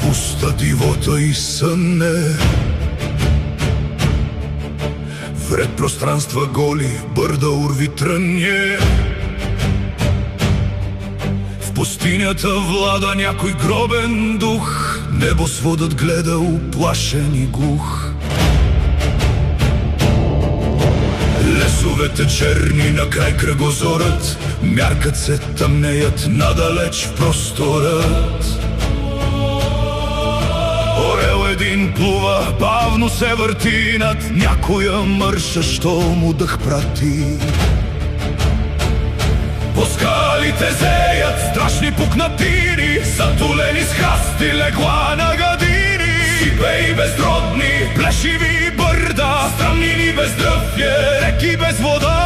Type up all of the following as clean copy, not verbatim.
пуста дивота и сънне. Вред пространства голи, бърда урви трънje. В пустинята влада някой гробен дух, небосводът гледа уплашен и глух. Лесовете черни на край кръгозорът, мяркат се, тъмнеят надалеч в просторът. Орел един плува, бавно се върти над някоя мърша, що му дъх прати. По скалите зеят страшни пукнатини, затулени с храсти легла на гадини. Сипе и безродни, плешиви и бърда, стръмнини без дръвие, реки без вода.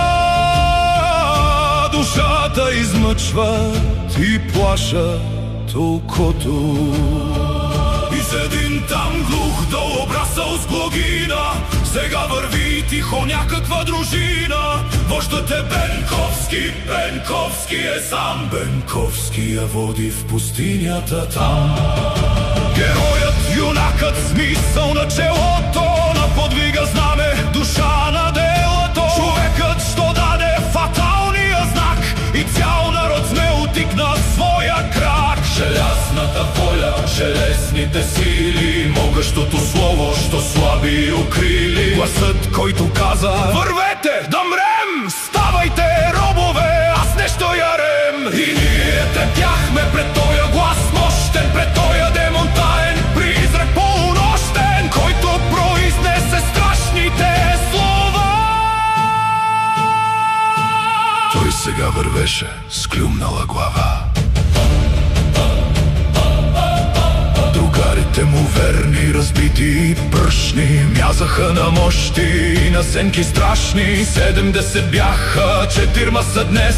Душата измъчват и плашат окото. И с един там глух да обрасъл с глогина, сега върви тихо някаква дружина. Вождът е Бенковски, Бенковски е сам. Бенковски я води в пустинята там. Героят, юнакът, смисъл на челото, на подвига знаме, душа на делото. Човекът, що даде фаталния знак, и цял народ смело тикна своя крак. Желязната воля, железните сили, могъщото слово, що слаби укрили. Гласът, който каза: вървете, да мрем! Ставайте, робове, аз нещо ярем! И ние тепяхме пред тоя глас мощен, пред тоя демон таен, призрак полунощен, който произнесе страшните слова. Той сега вървеше с клюмнала глава. Другарите му верни, разбити и пръшни, мязаха на мощи и на сенки страшни. 70 бяха, 4 са днес,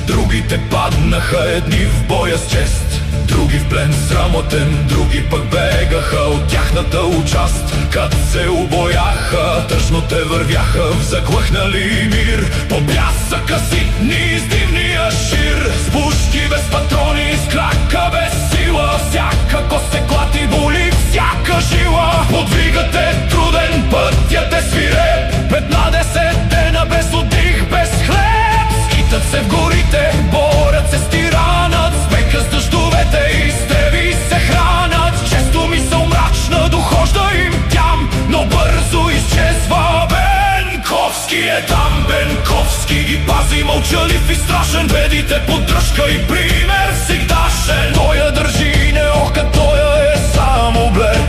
другите паднаха, едни в боя с чест, други в плен срамотен, други пък бегаха от тяхната участ. Кад се убояха, тъжно те вървяха в заглъхнали мир. По блясъка ситни с дивния шир, с пушки без патрони, с крака без сила. Всяка кост се клати, боли всяка жила. Подвигът е труден, пътят е свиреп, 15 дена без отдих, без хлеб. Скитат се в горите, борят се с тиранът, с века с дъждовете и с треви се хранат. Често мисъл мрачна дохожда им тям, но бързо изчезва. Бенковски е там, Бенковски ги пази мълчалив и страшен. Бедите поддръжка и пример всегдашен. Той я държи, не оха, той е само блед.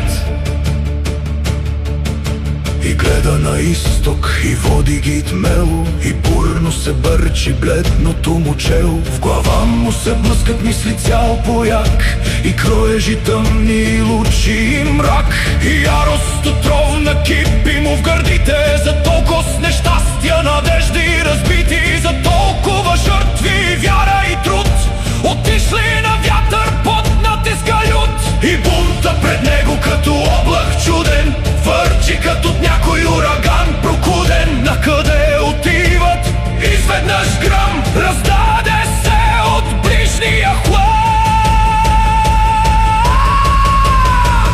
И гледа на изток и води ги тмело, и бурно се бърчи бледното му чело. В глава му се блъскат мисли цял пояк, и кроежи тъмни лучи и мрак. И ярост отровна кипи му в гърдите, за толкова с нещастия, надежди разбити, за толкова жертви, вяра и труд, отишли на вятър под натиска лют. И бунта пред него като облак чуден, върчи като от някой ураган прокуден. Накъде отиват? Изведнъж гръм раздаде се от ближния хлад.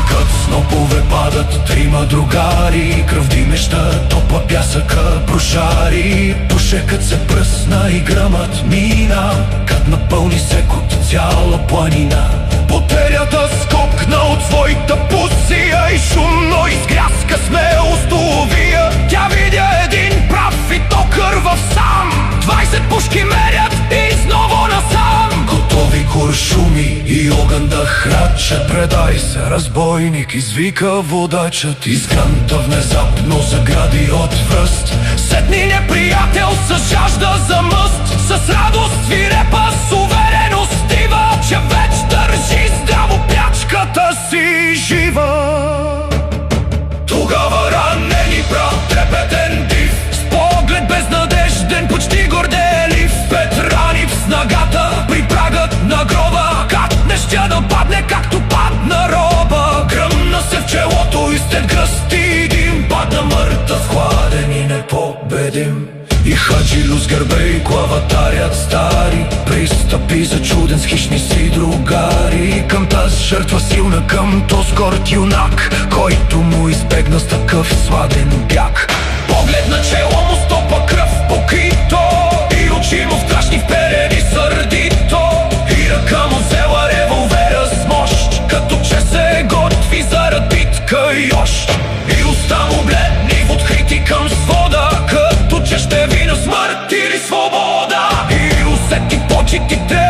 Кът снопове падат трима другари, кръв димеща, топла пясъка прошари. Пушекът се пръсна и гръмът мина, кът напълни секот цяла планина. Потерята скокна от своята пусия и шумно изгрязка смелост уловия. Тя видя един прав и то кървав сам, 20 пушки мерят и изново насам. Готови куршуми и огън да храчат. Предай се, разбойник, извика водачът. Изгънта внезапно загради от връст. Седни неприятел с жажда за мъст, с радост свирепа, с увереност дива, че вече държи здраво плячката си жива. Тогава ранени брат, трепетен див, с поглед безнадежден, почти горделив, ветрани в снагата при прагът на гроба. Кат не щя да падне, както падна роба. Гръмна се в челото и след гръсти дим падна мъртъв, хладен и непобедим. И Хаджилю с гърба и главатарят стари пристъпи зачуден с хищни си другари към тази жертва силна, към този горд юнак, който му избегна с такъв сладен бяг. Поглед на чело му, стопа кръв покрито и очи му страшни вперени сърдито, и ръка му взела револвера с мощ, като че се готви зарад битка и ощ. И уста му бледни в открити към свода, като че ще вина смърт или свобода. И усети почетите